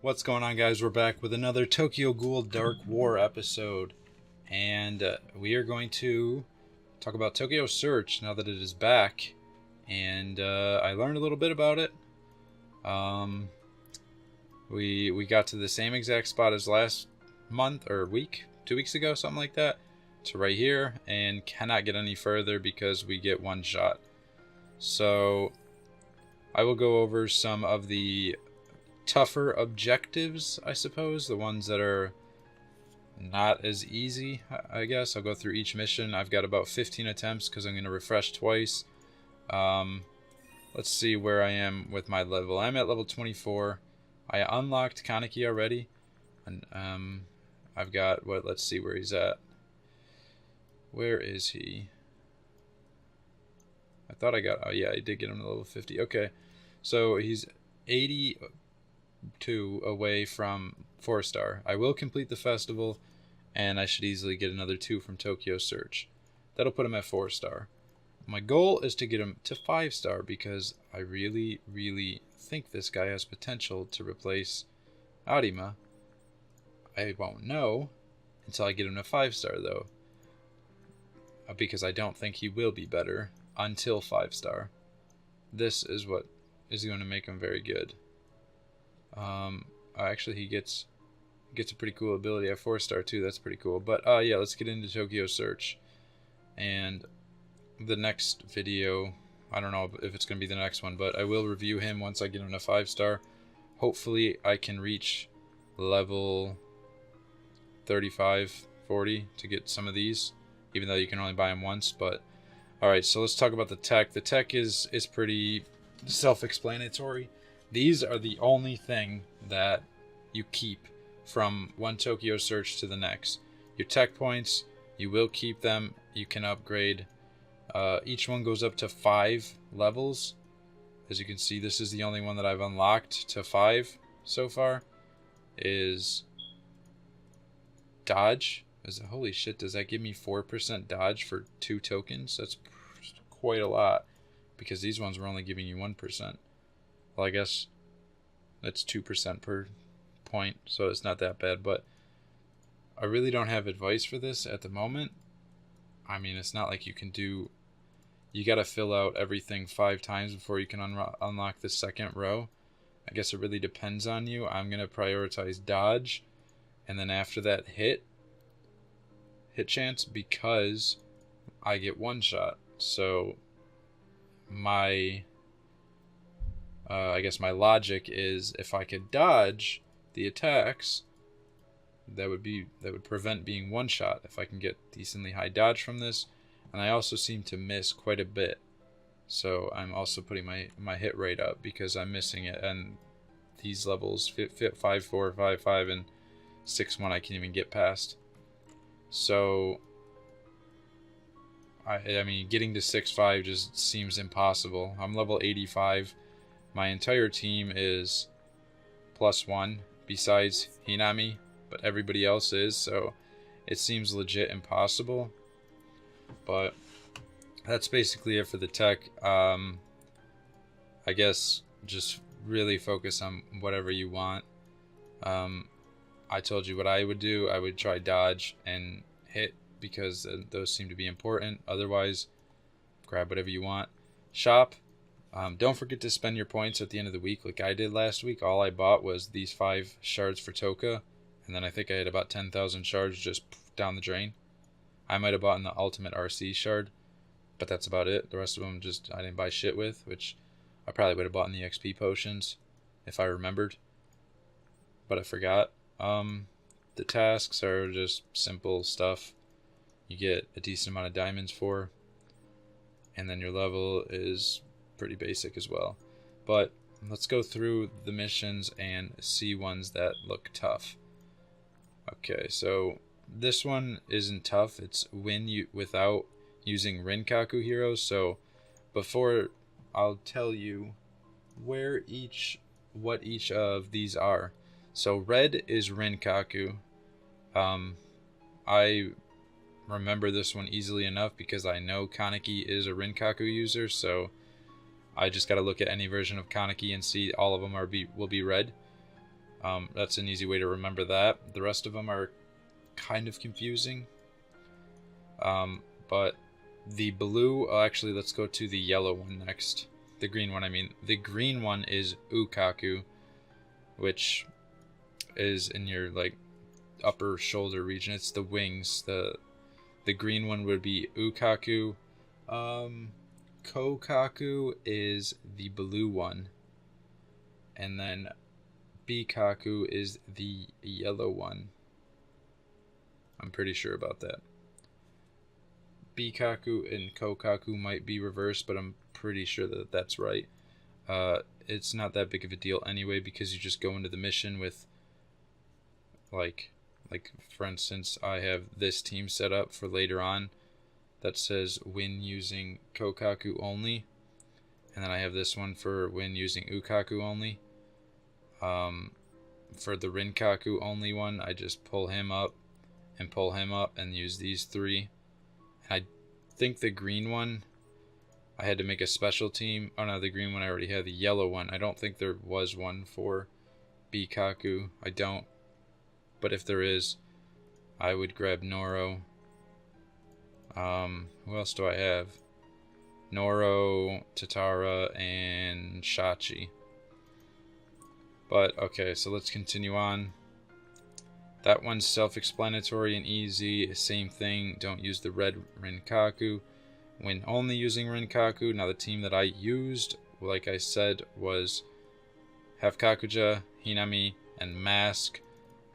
What's going on, guys? We're back with another Tokyo Ghoul Dark War episode, and we are going to talk about Tokyo Search now that it is back. And I learned a little bit about it. We got to the same exact spot as last month or week, 2 weeks ago, something like that, to right here, and cannot get any further because we get one shot. So I will go over some of the tougher objectives, I suppose, the ones that are not as easy. I guess I'll go through each mission. I've got about 15 attempts because I'm going to refresh twice. Let's see where I am with my level. I'm at level 24. I unlocked Kaneki already, and I've got what? Let's see where he's at. Where is he? I thought I got. Oh yeah, I did get him to level 50. Okay, so he's 82 away from 4-star. I will complete the festival, and I should easily get another 2 from Tokyo Search. That'll put him at 4-star. My goal is to get him to 5-star because I really think this guy has potential to replace Arima. I won't know until I get him to 5-star though, because I don't think he will be better until 5-star. This is what is going to make him very good. Actually, he gets a pretty cool ability at 4-star too. That's pretty cool. But yeah, let's get into Tokyo Search. And the next video, I don't know if it's going to be the next one, but I will review him once I get him to 5-star. Hopefully I can reach level 35, 40 to get some of these, even though you can only buy them once. But alright, so let's talk about the tech. The tech is pretty self-explanatory. These are the only thing that you keep from one Tokyo Search to the next. Your tech points, you will keep them. You can upgrade. Each one goes up to 5 levels. As you can see, this is the only one that I've unlocked to 5 so far. Is dodge. Holy shit, does that give me 4% dodge for 2 tokens? That's quite a lot, because these ones were only giving you 1%. Well, I guess that's 2% per point, so it's not that bad, but I really don't have advice for this at the moment. I mean, it's not like you can do... You gotta fill out everything 5 times before you can unlock the second row. I guess it really depends on you. I'm gonna prioritize dodge, and then after that hit chance, because I get one shot. So my I guess my logic is, if I could dodge the attacks, that would prevent being one shot if I can get decently high dodge from this. And I also seem to miss quite a bit, so I'm also putting my hit rate up because I'm missing it. And these levels, 5, 4, 5, 5, and 6, 1, I can't even get past. So I mean, getting to 6, 5 just seems impossible. I'm level 85. My entire team is +1 besides Hinami, but everybody else is, so it seems legit impossible. But that's basically it for the tech. I guess just really focus on whatever you want. I told you what I would do. I would try dodge and hit, because those seem to be important. Otherwise, grab whatever you want. Shop. Don't forget to spend your points at the end of the week like I did last week. All I bought was these 5 shards for Toka, and then I think I had about 10,000 shards just down the drain. I might have bought in the ultimate RC shard, but that's about it. The rest of them just I didn't buy shit with, which I probably would have bought in the XP potions if I remembered, but I forgot. The tasks are just simple stuff you get a decent amount of diamonds for, and then your level is pretty basic as well. But let's go through the missions and see ones that look tough. Okay, so this one isn't tough. It's win without using Rinkaku heroes. So before, I'll tell you what each of these are. So red is Rinkaku. I remember this one easily enough because I know Kaneki is a Rinkaku user, so I just got to look at any version of Kaneki and see all of them will be red. That's an easy way to remember that. The rest of them are kind of confusing. But the blue, actually, let's go to the yellow one next. The green one, I mean. The green one is Ukaku, which is in your, like, upper shoulder region. It's the wings. The green one would be Ukaku. Kokaku is the blue one. And then Bikaku is the yellow one. I'm pretty sure about that. Bikaku and Kokaku might be reversed, but I'm pretty sure that that's right. It's not that big of a deal anyway, because you just go into the mission with, like for instance, I have this team set up for later on that says win using Kokaku only, and then I have this one for win using Ukaku only. For the Rinkaku only one, I just pull him up and use these three. I think the green one, I had to make a special team. Oh no, the green one I already had. The yellow one, I don't think there was one for Bikaku. I don't. But if there is, I would grab Noro. Who else do I have? Noro, Tatara, and Shachi. But, okay, so let's continue on. That one's self-explanatory and easy. Same thing, don't use the red Rinkaku when only using Rinkaku. Now, the team that I used, like I said, was have Kakuja, Hinami, and Mask.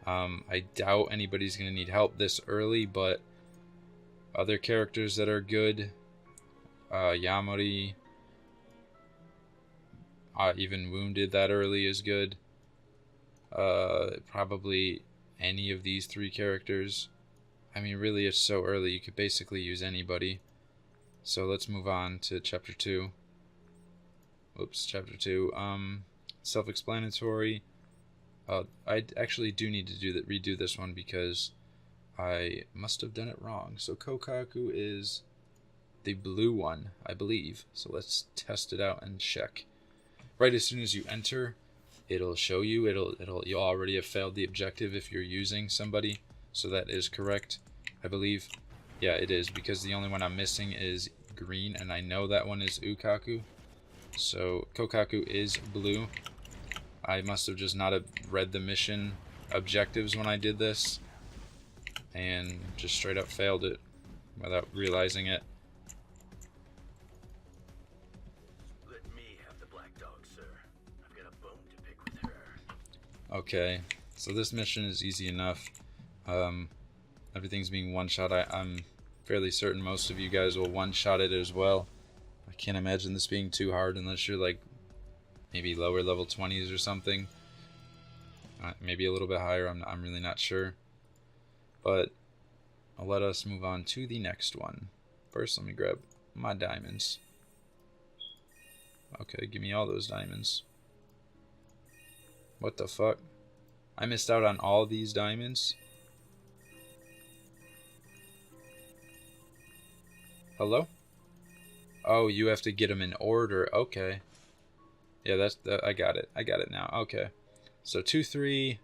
I doubt anybody's going to need help this early, but other characters that are good, Yamori, even Wounded that early is good. Probably any of these three characters. I mean, really, it's so early, you could basically use anybody. So let's move on to Chapter 2. Oops, Chapter 2. Self-explanatory. I actually do need to redo this one because I must have done it wrong. So Kokaku is the blue one, I believe. So let's test it out and check. Right as soon as you enter, it'll show you. You'll already have failed the objective if you're using somebody. So that is correct, I believe. Yeah, it is, because the only one I'm missing is green, and I know that one is Ukaku. So Kokaku is blue. I must have just not have read the mission objectives when I did this, and just straight up failed it without realizing it. Let me have the black dog, sir. I've got a bone to pick with her. Okay, so this mission is easy enough. Everything's being one-shot. I'm fairly certain most of you guys will one-shot it as well. I can't imagine this being too hard unless you're like maybe lower level 20s or something. Maybe a little bit higher, I'm really not sure. But I'll let us move on to the next one. First, let me grab my diamonds. Okay, give me all those diamonds. What the fuck? I missed out on all these diamonds? Hello? Oh, you have to get them in order. Okay. Yeah, I got it. I got it now. Okay. So 2-3,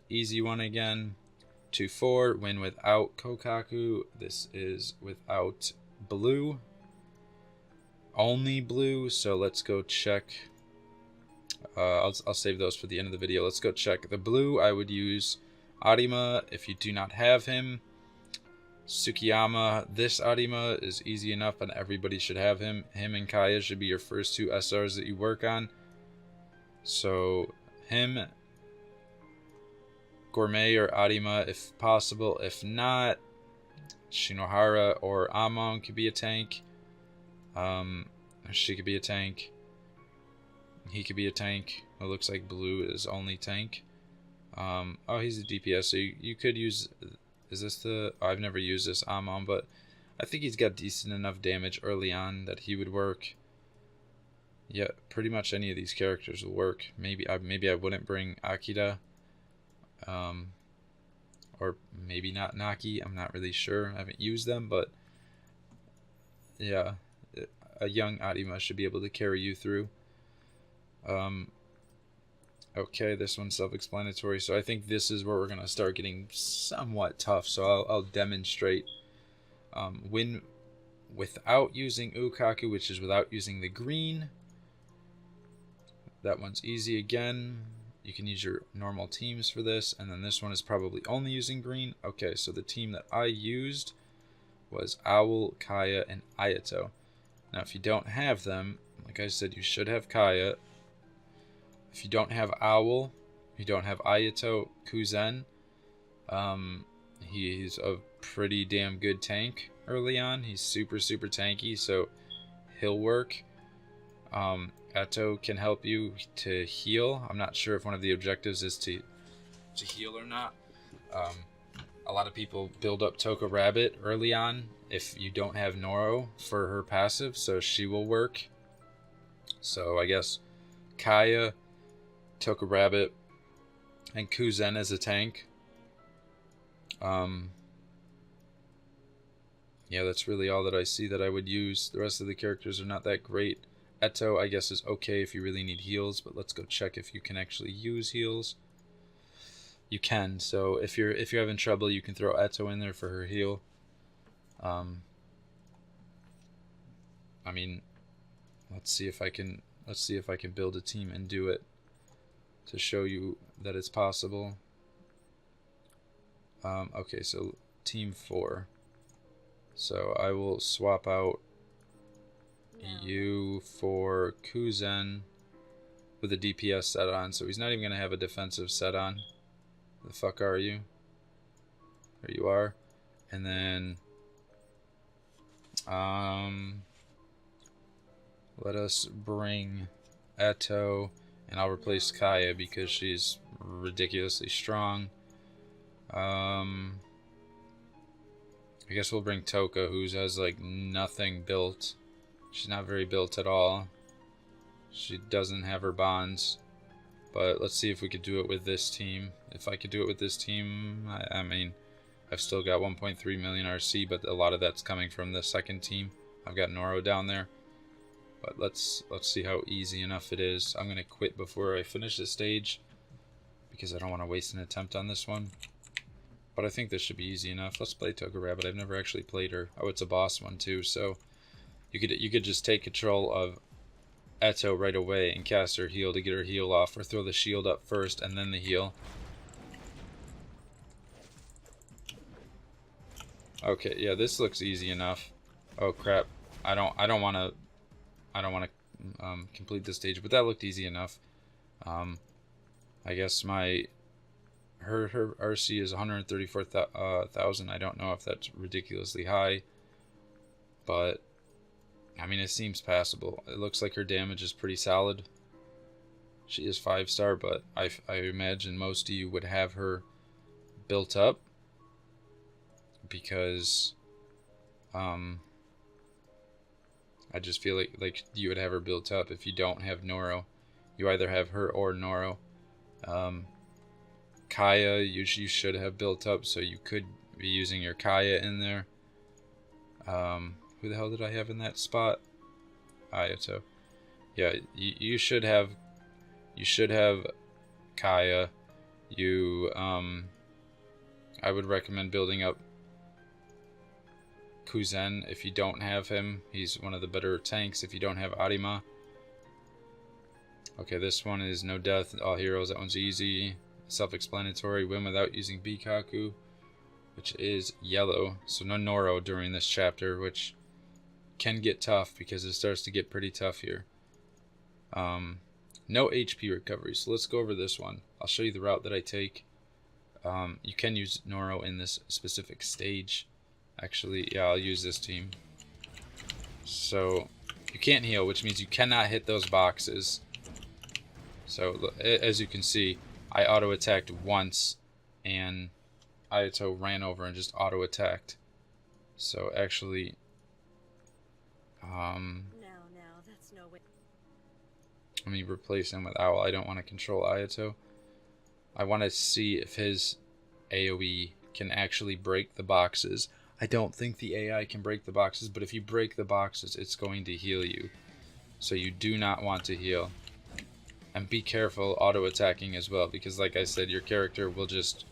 easy one again. 2-4, win without Kokaku. This is without blue. Only blue. So let's go check. I'll save those for the end of the video. Let's go check. The blue, I would use Arima if you do not have him. Tsukiyama, this Arima is easy enough and everybody should have him. Him and Kaya should be your first two SRs that you work on. So him, Gourmet or Arima if possible. If not, Shinohara or Amon could be a tank. She could be a tank. He could be a tank. It looks like blue is only tank. Oh, he's a DPS, so you could use... Is this the... I've never used this Amon, but I think he's got decent enough damage early on that he would work. Yeah, pretty much any of these characters will work. Maybe I wouldn't bring Akira. Or maybe not Naki. I'm not really sure. I haven't used them, but... Yeah, a young Arima should be able to carry you through. Okay, this one's self-explanatory. So I think this is where we're gonna start getting somewhat tough. So I'll demonstrate. Win without using Ukaku, which is without using the green. That one's easy again. You can use your normal teams for this, and then this one is probably only using green. Okay, so the team that I used was Owl, Kaya, and Ayato. Now, if you don't have them, like I said, you should have Kaya. If you don't have Owl, you don't have Ayato, Kuzen. He's a pretty damn good tank early on. He's super tanky, so he'll work. Eto can help you to heal. I'm not sure if one of the objectives is to heal or not. A lot of people build up Toka Rabbit early on if you don't have Noro for her passive, so she will work. So I guess Kaya, Toka Rabbit, and Kuzen as a tank. Yeah, that's really all that I see that I would use. The rest of the characters are not that great. Eto, I guess, is okay if you really need heals, but let's go check if you can actually use heals. You can, so if you're having trouble, you can throw Eto in there for her heal. I mean, let's see if I can build a team and do it to show you that it's possible. Okay, so team 4. So I will swap out you for Kuzen with a DPS set on, so he's not even going to have a defensive set on. The fuck are you? There you are. And then let us bring Eto, and I'll replace Kaya because she's ridiculously strong. I guess we'll bring Toka, who has like nothing built. She's not very built at all. She doesn't have her bonds. But let's see if we could do it with this team. If I could do it with this team, I mean, I've still got 1.3 million RC, but a lot of that's coming from the second team. I've got Noro down there. But let's see how easy enough it is. I'm going to quit before I finish this stage, because I don't want to waste an attempt on this one. But I think this should be easy enough. Let's play Toka Rabbit. I've never actually played her. Oh, it's a boss one too, so you could just take control of Eto right away and cast her heal to get her heal off, or throw the shield up first and then the heal. Okay, yeah, this looks easy enough. Oh crap! I don't want to complete this stage, but that looked easy enough. I guess her RC is 134,000. I don't know if that's ridiculously high, but I mean, it seems passable. It looks like her damage is pretty solid. She is 5-star, but I imagine most of you would have her built up, because I just feel like you would have her built up if you don't have Noro. You either have her or Noro. Kaya, you should have built up, so you could be using your Kaya in there. Who the hell did I have in that spot? Ayato. Yeah, you should have Kaya. I would recommend building up Kuzen if you don't have him. He's one of the better tanks if you don't have Arima. Okay, this one is no death, all heroes. That one's easy. Self-explanatory. Win without using Bikaku, which is yellow. So no Noro during this chapter, which can get tough because it starts to get pretty tough here. No HP recovery. So let's go over this one. I'll show you the route that I take. You can use Noro in this specific stage. Actually, yeah, I'll use this team. So you can't heal, which means you cannot hit those boxes. So as you can see, I auto-attacked once, and Ayato ran over and just auto-attacked. So actually, that's no way. let me replace him with Owl. I don't want to control Ayato. I want to see if his AoE can actually break the boxes. I don't think the AI can break the boxes, but if you break the boxes, it's going to heal you. So you do not want to heal. And be careful auto-attacking as well, because like I said, your character will just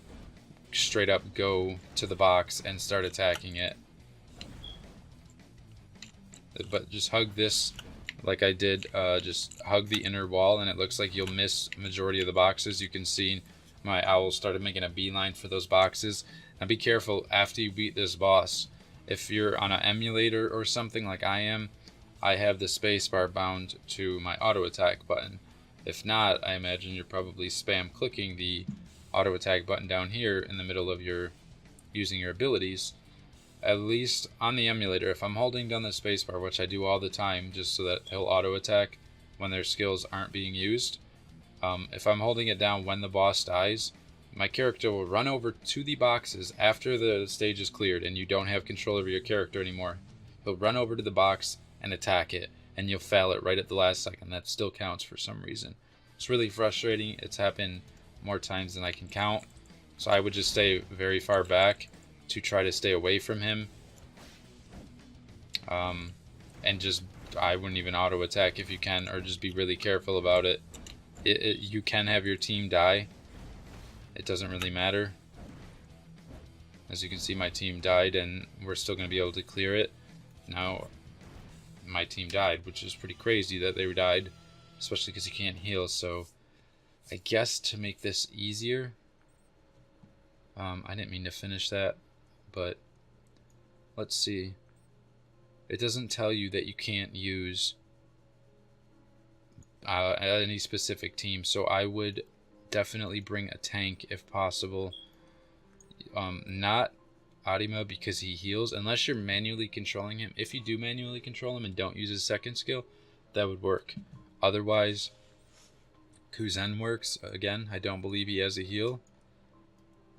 straight up go to the box and start attacking it. But just hug this like I did, just hug the inner wall, and it looks like you'll miss majority of the boxes. You can see my owl started making a beeline for those boxes. Now be careful after you beat this boss. If you're on an emulator or something like I am, I have the spacebar bound to my auto attack button. If not, I imagine you're probably spam clicking the auto attack button down here in the middle of your using your abilities. At least on the emulator, if I'm holding down the spacebar, which I do all the time just so that he'll auto attack when their skills aren't being used, if I'm holding it down when the boss dies, my character will run over to the boxes after the stage is cleared and you don't have control over your character anymore. He'll run over to the box and attack it, and you'll fail it right at the last second. That still counts for some reason. It's really frustrating. It's happened more times than I can count. So I would just stay very far back to try to stay away from him. And just, I wouldn't even auto attack if you can, or just be really careful about it. You can have your team die. It doesn't really matter. As you can see, my team died and we're still going to be able to clear it. Now, my team died, which is pretty crazy that they died, especially because you can't heal. So, I guess to make this easier, I didn't mean to finish that, but let's see. It doesn't tell you that you can't use any specific team, so I would definitely bring a tank if possible. Not Arima because he heals, unless you're manually controlling him. If you do manually control him and don't use his second skill, that would work. Otherwise, Kuzen works. Again, I don't believe he has a heal.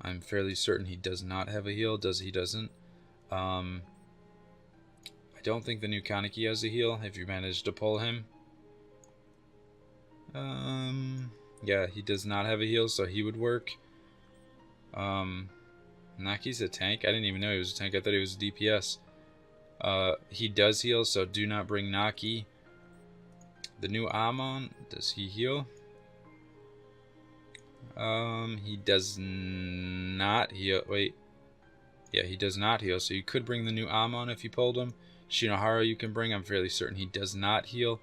I'm fairly certain he does not have a heal. He doesn't. I don't think the new Kaneki has a heal, if you manage to pull him. Yeah, he does not have a heal, so he would work. Naki's a tank. I didn't even know he was a tank. I thought he was a DPS. He does heal, so do not bring Naki. The new Amon, does he heal? He does not heal. Wait. Yeah, he does not heal, so you could bring the new Amon if you pulled him. Shinohara you can bring. I'm fairly certain he does not heal.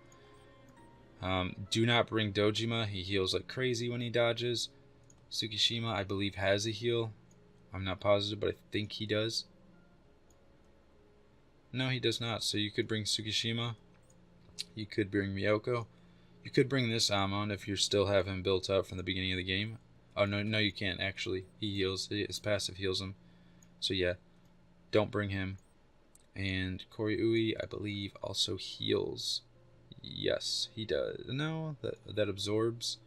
Do not bring Dojima. He heals like crazy when he dodges. Tsukishima, I believe, has a heal. I'm not positive, but I think he does. No, he does not. So you could bring Tsukishima. You could bring Miyoko. You could bring this Amon if you still have him built up from the beginning of the game. Oh, no, you can't, actually. He heals. His passive heals him. So, yeah. Don't bring him. And Koriui, I believe, also heals. Yes, he does. No, that absorbs,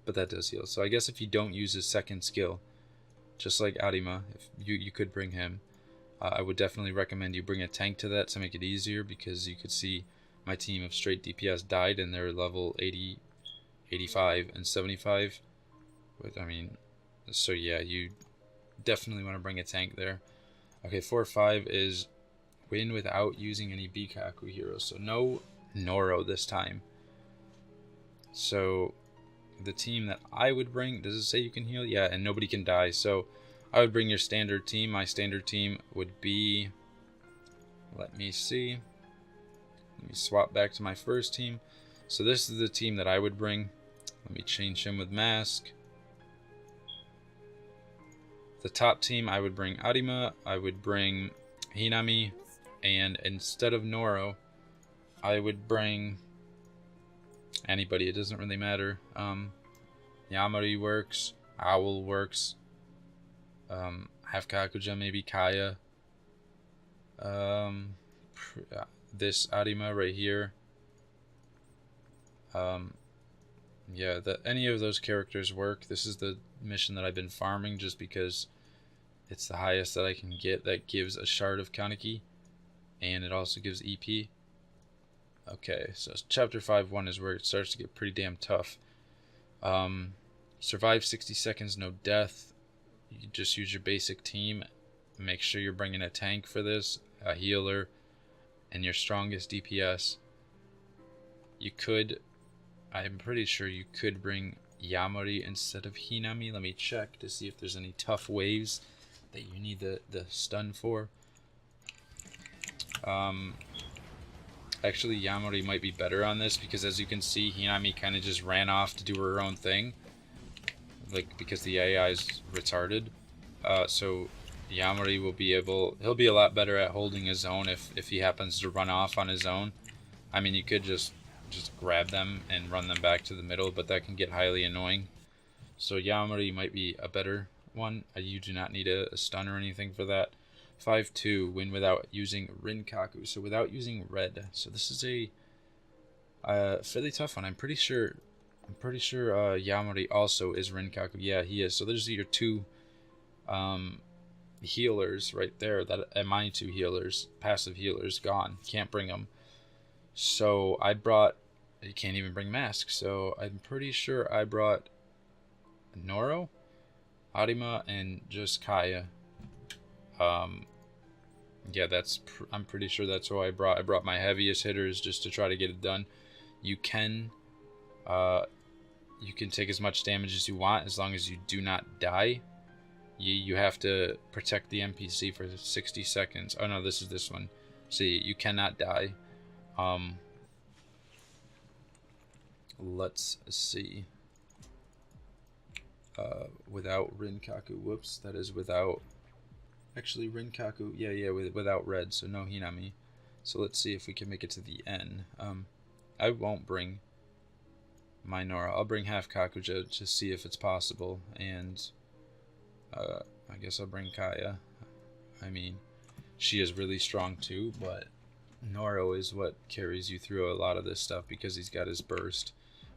but that does heal. So I guess if you don't use his second skill, just like Arima, if you could bring him. I would definitely recommend you bring a tank to that to make it easier, because you could see my team of straight DPS died and they're level 80, 85, and 75. But, I mean, so yeah, you definitely want to bring a tank there. Okay, 4-5 is win without using any Bikaku heroes. So no Noro this time. So the team that I would bring, does it say you can heal? Yeah, and nobody can die. So I would bring your standard team. My standard team would be, let me see. Let me swap back to my first team. So this is the team that I would bring. Let me change him with mask. The top team, I would bring Arima. I would bring Hinami. And instead of Noro, I would bring anybody. It doesn't really matter. Yamari works. Owl works. Have Kakuja, maybe Kaya. This Arima right here. Yeah, any of those characters work. This is the mission that I've been farming just because it's the highest that I can get. That gives a shard of Kaneki, and it also gives EP. Okay, so chapter 5-1 is where it starts to get pretty damn tough. Survive 60 seconds, no death. You just use your basic team. Make sure you're bringing a tank for this, a healer, and your strongest DPS. You could I'm pretty sure you could bring Yamori instead of Hinami. Let me check to see if there's any tough waves that you need the stun for. Actually, Yamori might be better on this because, as you can see, Hinami kind of just ran off to do her own thing, like because the AI is retarded. So Yamori will be able. He'll be a lot better at holding his own if he happens to run off on his own. I mean, you could just grab them and run them back to the middle, but that can get highly annoying. So Yamori might be a better one. You do not need a stun or anything for that. 5-2, win without using Rinkaku, so without using red. So this is a fairly tough one. I'm pretty sure Yamori also is Rinkaku. Yeah, he is. So there's your two healers right there. That my two healers, passive healers, gone. Can't bring them. So I brought. You can't even bring Mask. So I'm pretty sure I brought Noro, Arima, and just Kaya. Yeah, I'm pretty sure that's who I brought. I brought my heaviest hitters just to try to get it done. You can take as much damage as you want as long as you do not die. You have to protect the NPC for 60 seconds. Oh no, this is this one. See, you cannot die. Let's see. Without Rinkaku. Whoops, that is without. Actually, Rinkaku, yeah, without red, so no Hinami. So let's see if we can make it to the end. I won't bring my Nora. I'll bring half Kakuja to see if it's possible, and I guess I'll bring Kaya. I mean, she is really strong too, but Noro is what carries you through a lot of this stuff because he's got his burst.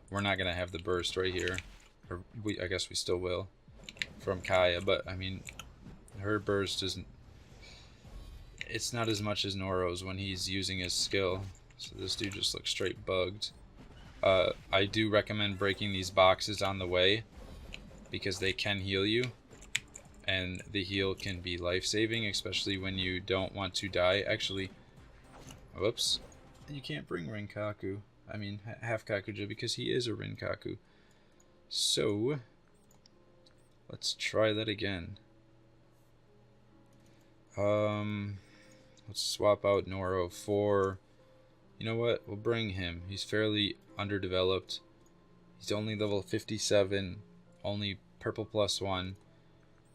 We're not gonna have the burst right here, or I guess we still will from Kaya, but I mean. Her burst isn't. It's not as much as Noro's when he's using his skill. So this dude just looks straight bugged. I do recommend breaking these boxes on the way because they can heal you, and the heal can be life-saving, especially when you don't want to die. Actually, whoops, you can't bring Rinkaku. I mean half Kakuja because he is a Rinkaku. So let's try that again. Let's swap out Noro for, you know what, we'll bring him. He's fairly underdeveloped. He's only level 57, only purple +1.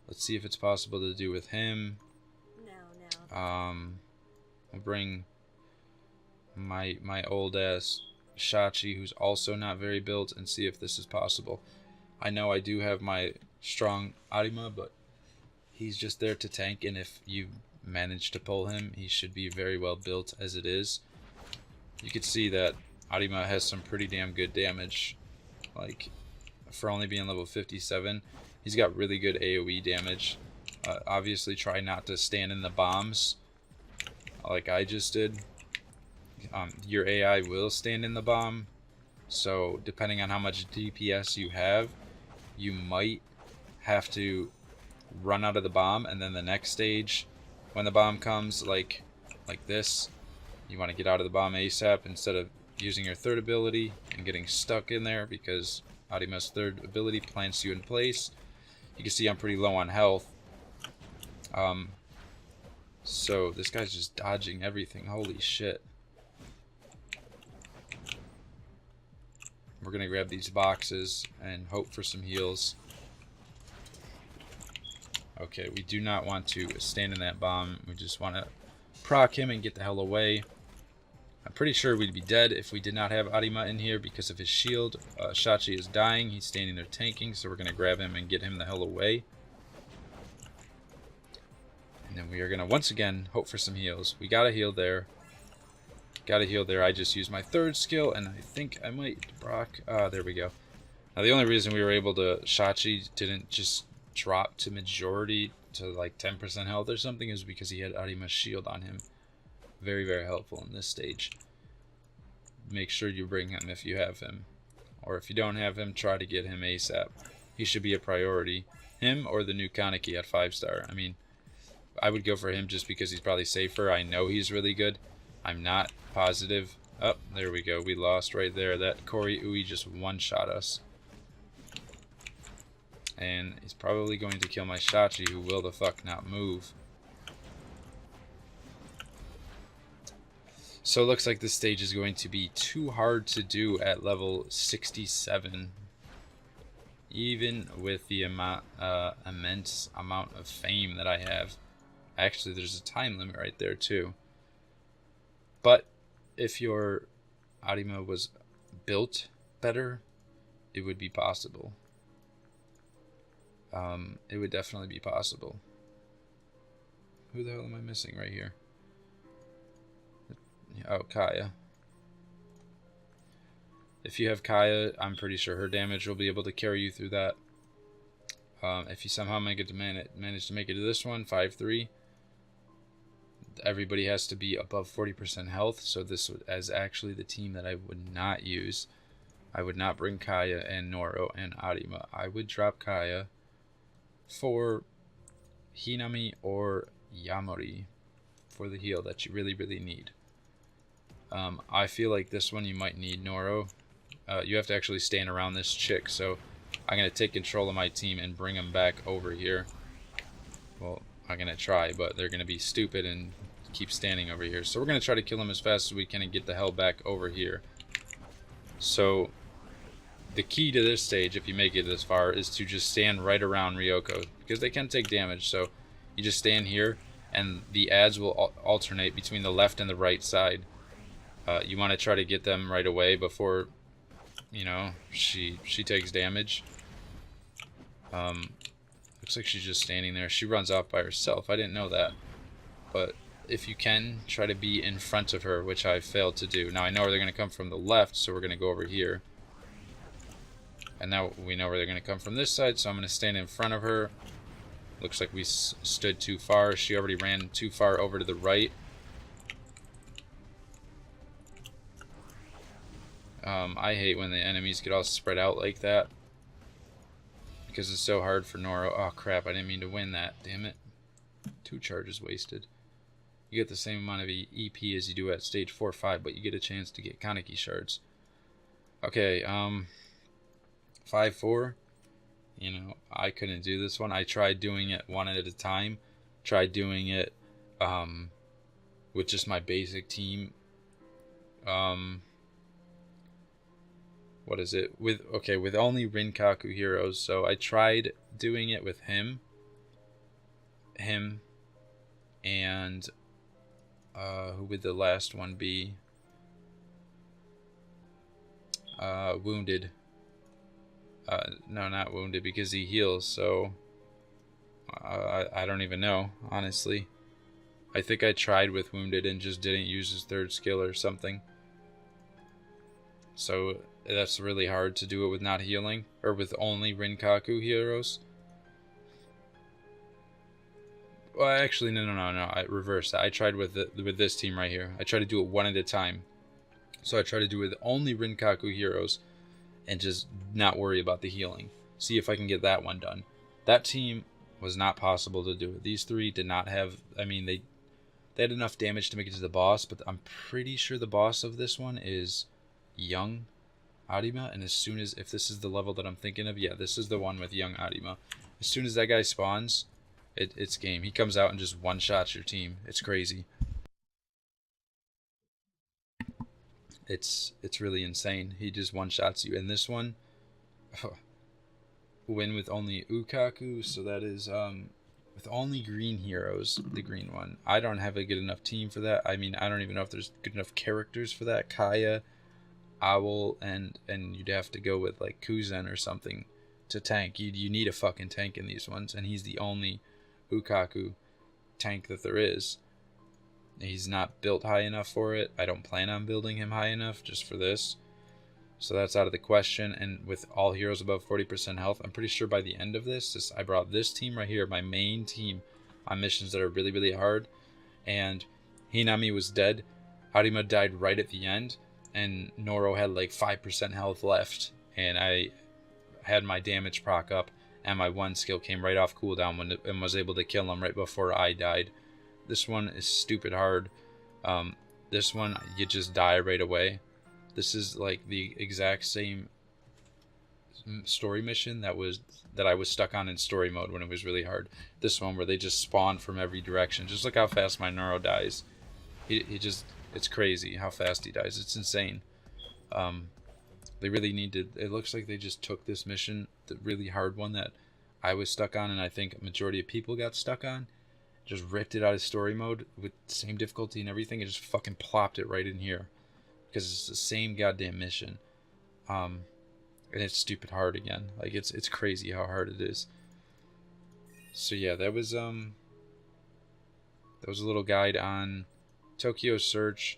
Let's see if it's possible to do with him. I'll bring my old ass Shachi, who's also not very built, and see if this is possible. I know I do have my strong Arima, but he's just there to tank, and if you manage to pull him, he should be very well built as it is. You can see that Arima has some pretty damn good damage. Like, for only being level 57, he's got really good AoE damage. Obviously, try not to stand in the bombs like I just did. Your AI will stand in the bomb, so depending on how much DPS you have, you might have to run out of the bomb, and then the next stage when the bomb comes, like this, you want to get out of the bomb ASAP instead of using your third ability and getting stuck in there, because Arima's third ability plants you in place. You can see I'm pretty low on health, so this guy's just dodging everything. Holy shit. We're gonna grab these boxes and hope for some heals. Okay, we do not want to stand in that bomb. We just want to proc him and get the hell away. I'm pretty sure we'd be dead if we did not have Arima in here because of his shield. Shachi is dying. He's standing there tanking, so we're going to grab him and get him the hell away. And then we are going to once again hope for some heals. We got a heal there. Got a heal there. I just used my third skill, and I think I might proc. There we go. Now the only reason we were able to... Shachi didn't just drop to majority to like 10% health or something is because he had Arima's shield on him. Very, very helpful in this stage. Make sure you bring him if you have him. Or if you don't have him, try to get him ASAP. He should be a priority. Him or the new Kaneki at 5-star. I mean, I would go for him just because he's probably safer. I know he's really good. I'm not positive. Oh, there we go. We lost right there. That Kori Ui just one-shot us. And he's probably going to kill my Shachi, who will the fuck not move. So it looks like this stage is going to be too hard to do at level 67. Even with the immense amount of fame that I have. Actually, there's a time limit right there too. But if your Arima was built better, it would be possible. It would definitely be possible. Who the hell am I missing right here? Oh, Kaya. If you have Kaya, I'm pretty sure her damage will be able to carry you through that. If you somehow manage to make it to this one, 5-3, everybody has to be above 40% health, so this is actually the team that I would not use. I would not bring Kaya and Noro and Arima. I would drop Kaya for Hinami or Yamori for the heal that you really, really need. I feel like this one you might need Noro. You have to actually stand around this chick, so I'm going to take control of my team and bring them back over here. Well, I'm going to try, but they're going to be stupid and keep standing over here. So we're going to try to kill them as fast as we can and get the hell back over here. So the key to this stage, if you make it this far, is to just stand right around Ryoko, because they can take damage. So you just stand here, and the ads will alternate between the left and the right side. You want to try to get them right away before, you know, she takes damage. Looks like she's just standing there. She runs off by herself. I didn't know that. But if you can, try to be in front of her, which I failed to do. Now I know where they're going to come from the left, so we're going to go over here. And now we know where they're going to come from this side, so I'm going to stand in front of her. Looks like we stood too far. She already ran too far over to the right. I hate when the enemies get all spread out like that, because it's so hard for Noro. Oh crap, I didn't mean to win that, damn it. 2 charges wasted. You get the same amount of EP as you do at stage 4-5, but you get a chance to get Kaneki shards. Okay, 5-4. You know, I couldn't do this one. I tried doing it one at a time. Tried doing it with just my basic team. What is it? With only Rinkaku heroes. So I tried doing it with him, and who would the last one be? Wounded. No, not Wounded, because he heals. So I don't even know, honestly. I think I tried with Wounded and just didn't use his 3rd skill or something. So that's really hard to do it with not healing, or with only Rinkaku heroes. Well, actually, no. I reversed that. I tried with this team right here. I tried to do it one at a time. So I tried to do it with only Rinkaku heroes, and just not worry about the healing. See if I can get that one done. That team was not possible to do it. These 3 did not have. I mean, they had enough damage to make it to the boss, but I'm pretty sure the boss of this one is young Arima, and as soon as, if this is the level that I'm thinking of, yeah, this is the one with young Arima. As soon as that guy spawns, it's game. He comes out and just one-shots your team. It's crazy. It's really insane. He just one-shots you. And this one, win with only Ukaku, so that is with only green heroes, the green one. I don't have a good enough team for that. I mean, I don't even know if there's good enough characters for that. Kaya, Owl, and you'd have to go with like Kuzen or something to tank. You need a fucking tank in these ones, and he's the only Ukaku tank that there is. He's not built high enough for it. I don't plan on building him high enough just for this. So that's out of the question. And with all heroes above 40% health, I'm pretty sure by the end of this, I brought this team right here, my main team, on missions that are really, really hard. And Hinami was dead. Harima died right at the end. And Noro had like 5% health left. And I had my damage proc up. And my 1 skill came right off cooldown and was able to kill him right before I died. This one is stupid hard. This one, you just die right away. This is like the exact same story mission that I was stuck on in story mode when it was really hard. This one where they just spawn from every direction. Just look how fast my neuro dies. He just, it's crazy how fast he dies. It's insane. They really need to, it looks like they just took this mission, the really hard one that I was stuck on, and I think a majority of people got stuck on, just ripped it out of story mode with the same difficulty and everything, and just fucking plopped it right in here. Because it's the same goddamn mission. And it's stupid hard again. Like, it's crazy how hard it is. So yeah, that was a little guide on Tokyo Search.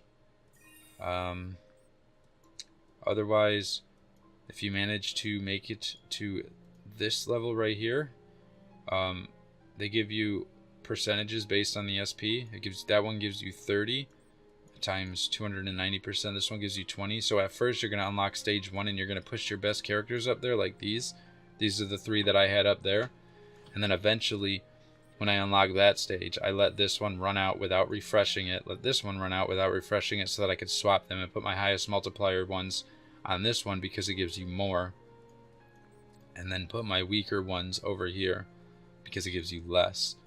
Otherwise, if you manage to make it to this level right here, they give you percentages based on the SP. That one gives you 30 times 290%. This one gives you 20. So at first you're going to unlock stage 1 and you're going to push your best characters up there like these. These are the 3 that I had up there. And then eventually, when I unlock that stage, I let this one run out without refreshing it. Let this one run out without refreshing it so that I could swap them and put my highest multiplier ones on this one because it gives you more. And then put my weaker ones over here because it gives you less.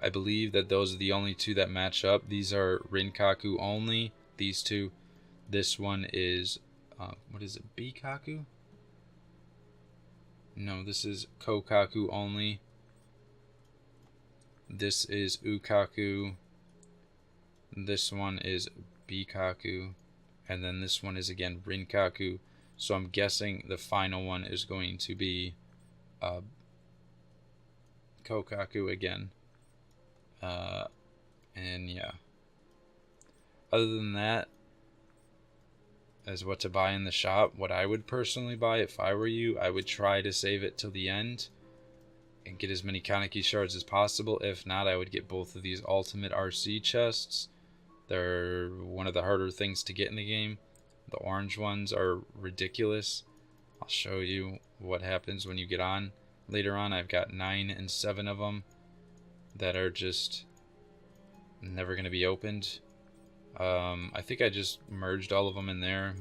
I believe that those are the only 2 that match up. These are Rinkaku only. These 2. This one is, what is it, Bikaku? No, this is Kokaku only. This is Ukaku. This one is Bikaku. And then this one is again Rinkaku. So I'm guessing the final one is going to be Kokaku again. And yeah. Other than that, as what to buy in the shop, what I would personally buy if I were you, I would try to save it till the end and get as many Kaneki shards as possible. If not, I would get both of these ultimate RC chests. They're one of the harder things to get in the game. The orange ones are ridiculous. I'll show you what happens when you get on. Later on, I've got 9 and 7 of them that are just never going to be opened. I think I just merged all of them in there,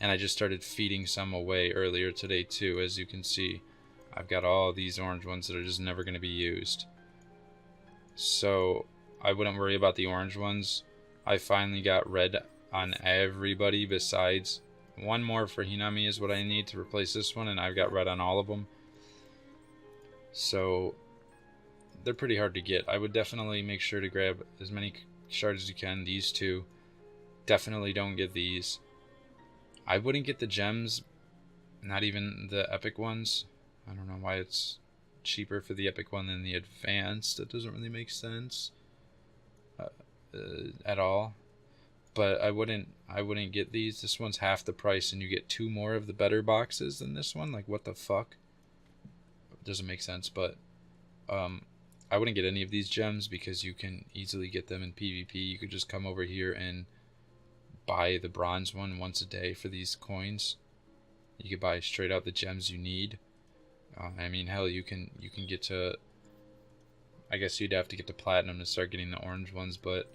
and I just started feeding some away earlier today too. As you can see, I've got all these orange ones that are just never going to be used. So I wouldn't worry about the orange ones. I finally got red on everybody besides one more for Hinami is what I need to replace this one, and I've got red on all of them. So they're pretty hard to get. I would definitely make sure to grab as many shards as you can. These 2. Definitely don't get these. I wouldn't get the gems, not even the epic ones. I don't know why it's cheaper for the epic one than the advanced. That doesn't really make sense at all. But I wouldn't get these. This one's half the price and you get 2 more of the better boxes than this one. Like, what the fuck? It doesn't make sense. But I wouldn't get any of these gems because you can easily get them in PvP. You could just come over here and buy the bronze one once a day for these coins. You could buy straight out the gems you need. I mean, hell, you can get to, I guess you'd have to get to platinum to start getting the orange ones, but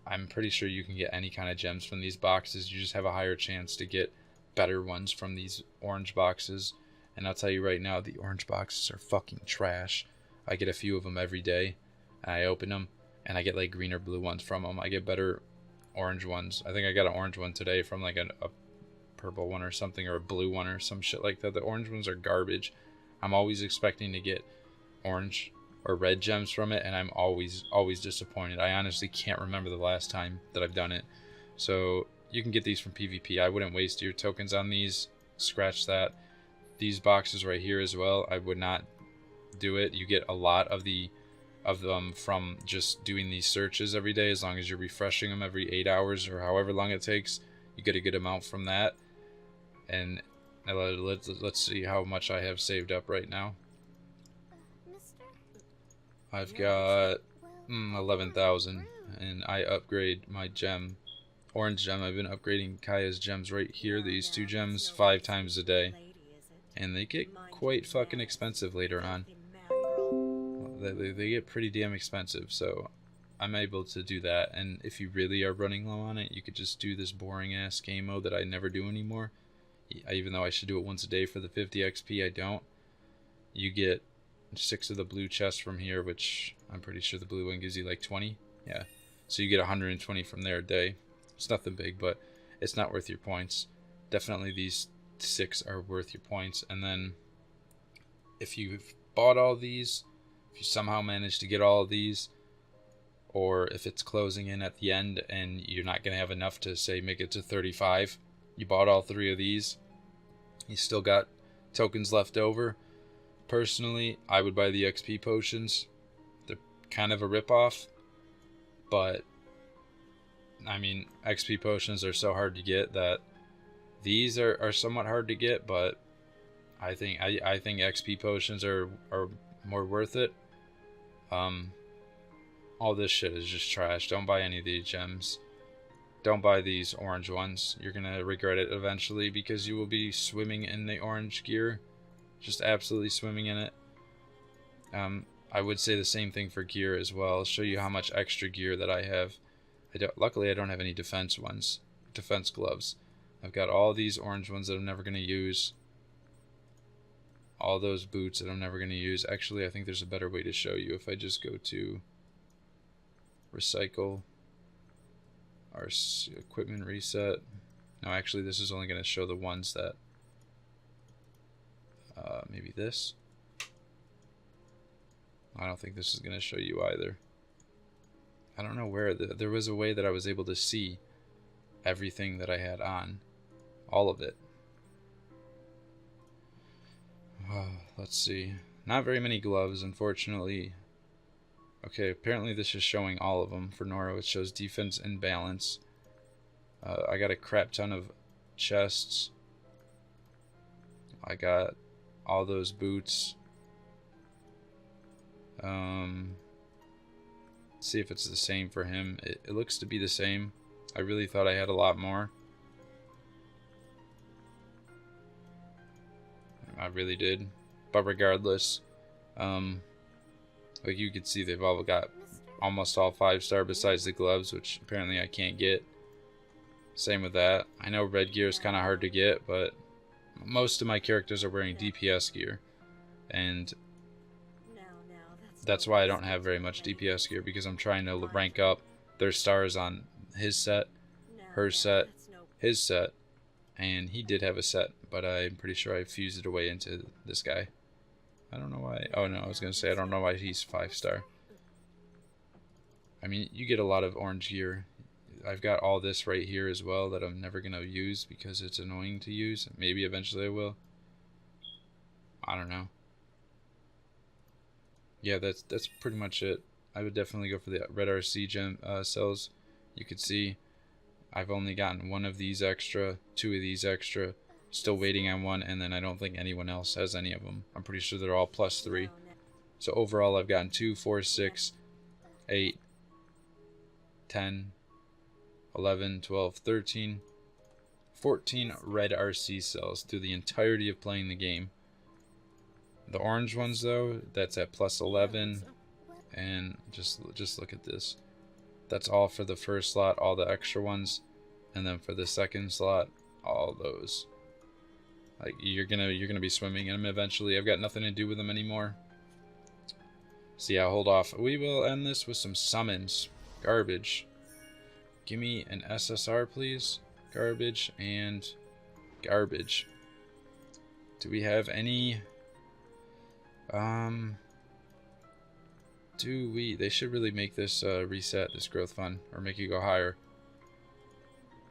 I'm pretty sure you can get any kind of gems from these boxes. You just have a higher chance to get better ones from these orange boxes. And I'll tell you right now, the orange boxes are fucking trash. I get a few of them every day, and I open them, and I get like green or blue ones from them. I get better orange ones. I think I got an orange one today from like a purple one or something, or a blue one or some shit like that. The orange ones are garbage. I'm always expecting to get orange or red gems from it, and I'm always disappointed. I honestly can't remember the last time that I've done it. So you can get these from PvP. I wouldn't waste your tokens on these. Scratch that. These boxes right here as well, I would not do it. You get a lot of them from just doing these searches every day. As long as you're refreshing them every 8 hours or however long it takes, you get a good amount from that. And let's see how much I have saved up right now. I've got 11,000, and I upgrade my gem, orange gem. I've been upgrading Kaya's gems right here, these 2 gems, 5 times a day, and they get quite fucking expensive later on. They get pretty damn expensive, so I'm able to do that. And if you really are running low on it, you could just do this boring ass game mode that I never do anymore. Even though I should do it once a day for the 50 XP, I don't. You get 6 of the blue chests from here, which I'm pretty sure the blue one gives you like 20. Yeah, so you get 120 from there a day. It's nothing big, but it's not worth your points. Definitely these 6 are worth your points. And then if you've bought all these, if you somehow manage to get all of these, or if it's closing in at the end and you're not going to have enough to, say, make it to 35, you bought all 3 of these, you still got tokens left over. Personally, I would buy the XP potions. They're kind of a ripoff, but I mean, XP potions are so hard to get that these are somewhat hard to get, but I think XP potions are more worth it. All this shit is just trash. Don't buy any of these gems. Don't buy these orange ones. You're gonna regret it eventually because you will be swimming in the orange gear. Just absolutely swimming in it. I would say the same thing for gear as well. I'll show you how much extra gear that I have. Luckily, I don't have any defense ones. Defense gloves. I've got all these orange ones that I'm never going to use. All those boots that I'm never going to use. Actually, I think there's a better way to show you. If I just go to recycle, our equipment reset. No, actually, this is only going to show the ones that maybe this. I don't think this is going to show you either. I don't know where. There was a way that I was able to see everything that I had on. All of it. Let's see. Not very many gloves, unfortunately. Okay, apparently this is showing all of them. For Nora, it shows defense and balance. I got a crap ton of chests. I got all those boots. See if it's the same for him. It looks to be the same. I really thought I had a lot more. I really did. But regardless, like you can see, they've all got almost all 5-star besides the gloves, which apparently I can't get. Same with that. I know red gear is kind of hard to get, but most of my characters are wearing DPS gear, and that's why I don't have very much DPS gear, because I'm trying to rank up. There's stars on his set, her set, his set, and he did have a set, but I'm pretty sure I fused it away into this guy. I don't know why. Oh no, I was gonna say I don't know why he's 5-star. I mean, you get a lot of orange gear. I've got all this right here as well that I'm never gonna use because it's annoying to use. Maybe eventually I will. I don't know. Yeah, that's pretty much it. I would definitely go for the red RC gem cells. You could see I've only gotten 1 of these extra, 2 of these extra, still waiting on 1, and then I don't think anyone else has any of them. I'm pretty sure they're all +3. So overall I've gotten 2, 4, 6, 8, 10, 11, 12, 13, 14 red RC cells through the entirety of playing the game. The orange ones though, that's at +11, and just look at this. That's all for the first slot, all the extra ones, and then for the second slot, all those. Like you're gonna be swimming in them eventually. I've got nothing to do with them anymore. So yeah, hold off. We will end this with some summons. Garbage. Give me an SSR, please. Garbage and garbage. Do we have any? Do we? They should really make this reset, this growth fund, or make it go higher.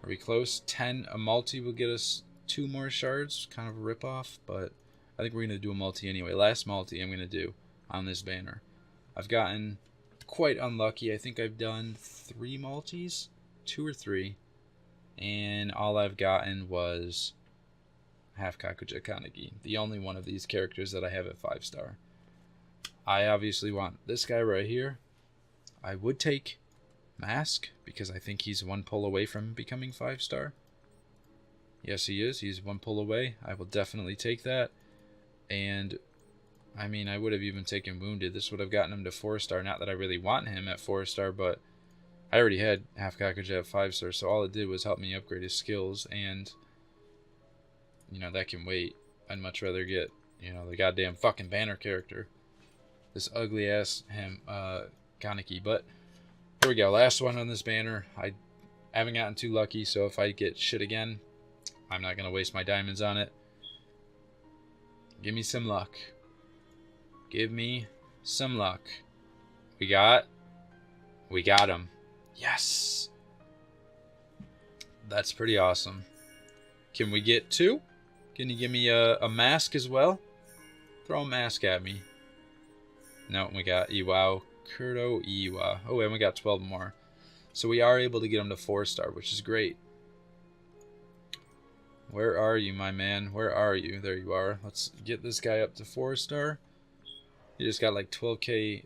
Are we close? 10. A multi will get us 2 more shards. Kind of a ripoff, but I think we're going to do a multi anyway. Last multi I'm going to do on this banner. I've gotten quite unlucky. I think I've done 3 multis, 2 or 3, and all I've gotten was half Kakuja Kanagi, the only one of these characters that I have at 5-star. I obviously want this guy right here. I would take Mask because I think he's 1 pull away from becoming 5-star. Yes, he is. He's 1 pull away. I will definitely take that. And I mean, I would have even taken Wounded. This would have gotten him to 4-star. Not that I really want him at 4-star, but I already had Half Cockage at 5-star, so all it did was help me upgrade his skills, and, you know, that can wait. I'd much rather get, you know, the goddamn fucking banner character. This ugly-ass Kaneki. But here we go. Last one on this banner. I haven't gotten too lucky, so if I get shit again, I'm not going to waste my diamonds on it. Give me some luck. Give me some luck. We got him. Yes. That's pretty awesome. Can we get 2? Can you give me a mask as well? Throw a mask at me. No, we got Iwao. Kurto Iwa. Oh, and we got 12 more. So we are able to get him to 4-star, which is great. Where are you, my man? Where are you? There you are. Let's get this guy up to 4-star. He just got like 12k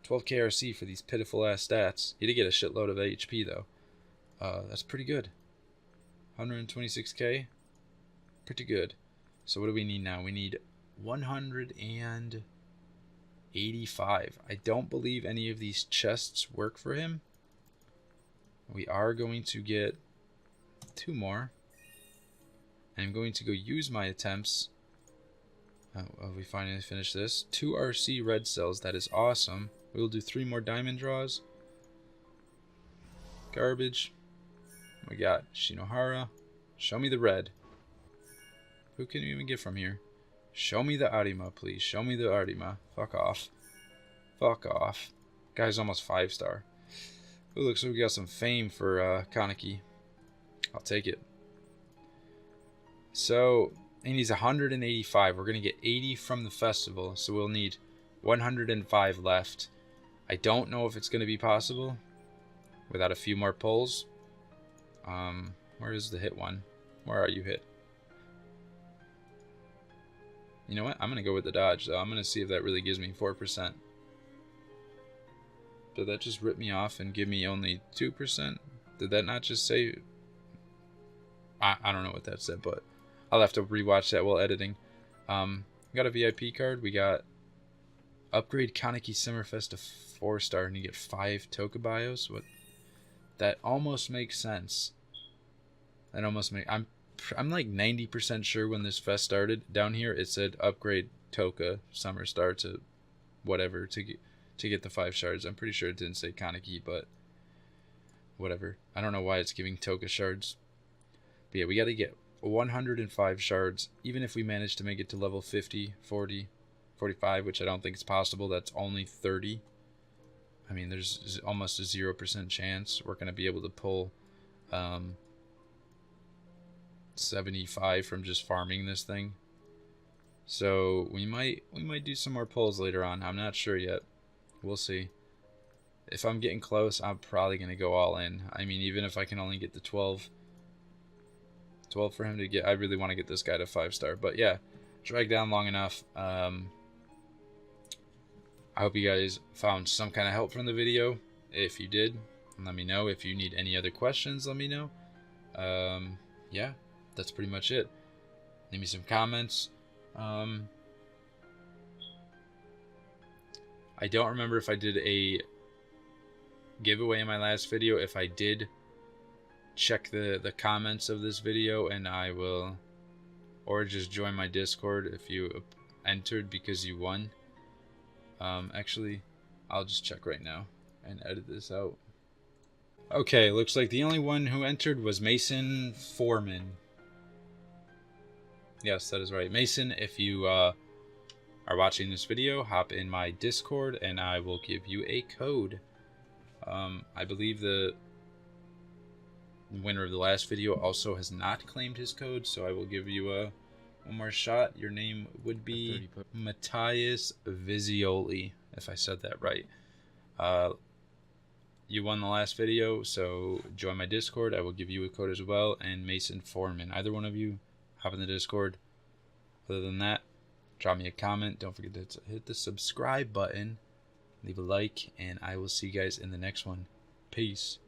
RC for these pitiful ass stats. He did get a shitload of HP though. That's pretty good. 126k. Pretty good. So what do we need now? We need 185. I don't believe any of these chests work for him. We are going to get 2 more. I'm going to go use my attempts. We finally finished this. 2 RC red cells. That is awesome. We'll do 3 more diamond draws. Garbage. We got Shinohara. Show me the red. Who can you even get from here? Show me the Arima, please. Show me the Arima. Fuck off. Fuck off. Guy's almost 5-star. Ooh, looks like we got some fame for Kaneki. I'll take it. So, he needs 185. We're going to get 80 from the festival, so we'll need 105 left. I don't know if it's going to be possible without a few more pulls. Where is the hit one? Where are you, hit? You know what? I'm going to go with the dodge, though. I'm going to see if that really gives me 4%. Did that just rip me off and give me only 2%? Did that not just say... I don't know what that said, but I'll have to rewatch that while editing. We got a VIP card. We got upgrade Kaneki Simmerfest to 4-star and you get 5 Tokubios. What? That almost makes sense. That almost makes... I'm like 90% sure when this fest started down here it said upgrade Toka Summer Star to whatever to get the 5 shards. I'm pretty sure it didn't say Kaneki, but whatever. I don't know why it's giving Toka shards. But yeah, we got to get 105 shards. Even if we manage to make it to level 50, 40, 45, which I don't think is possible, that's only 30. I mean, there's almost a 0% chance we're going to be able to pull 75 from just farming this thing. So we might do some more pulls later on. I'm not sure yet. We'll see. If I'm getting close, I'm probably going to go all in. I mean, even if I can only get the 12 for him to get, I really want to get this guy to 5-star. But yeah, drag down long enough. I hope you guys found some kind of help from the video. If you did, let me know. If you need any other questions, let me know. Yeah, that's pretty much it. Leave me some comments. I don't remember if I did a giveaway in my last video. If I did, check the comments of this video and I will, or just join my Discord if you entered because you won. Actually, I'll just check right now and edit this out. Okay, looks like the only one who entered was Mason Foreman. Yes, that is right. Mason, if you are watching this video, hop in my Discord and I will give you a code. I believe the winner of the last video also has not claimed his code, so I will give you one more shot. Your name would be Matthias Visioli, if I said that right. You won the last video, so join my Discord. I will give you a code as well, and Mason Foreman. Either one of you, hop in the Discord. Other than that, drop me a comment. Don't forget to hit the subscribe button, leave a like, and I will see you guys in the next one. Peace.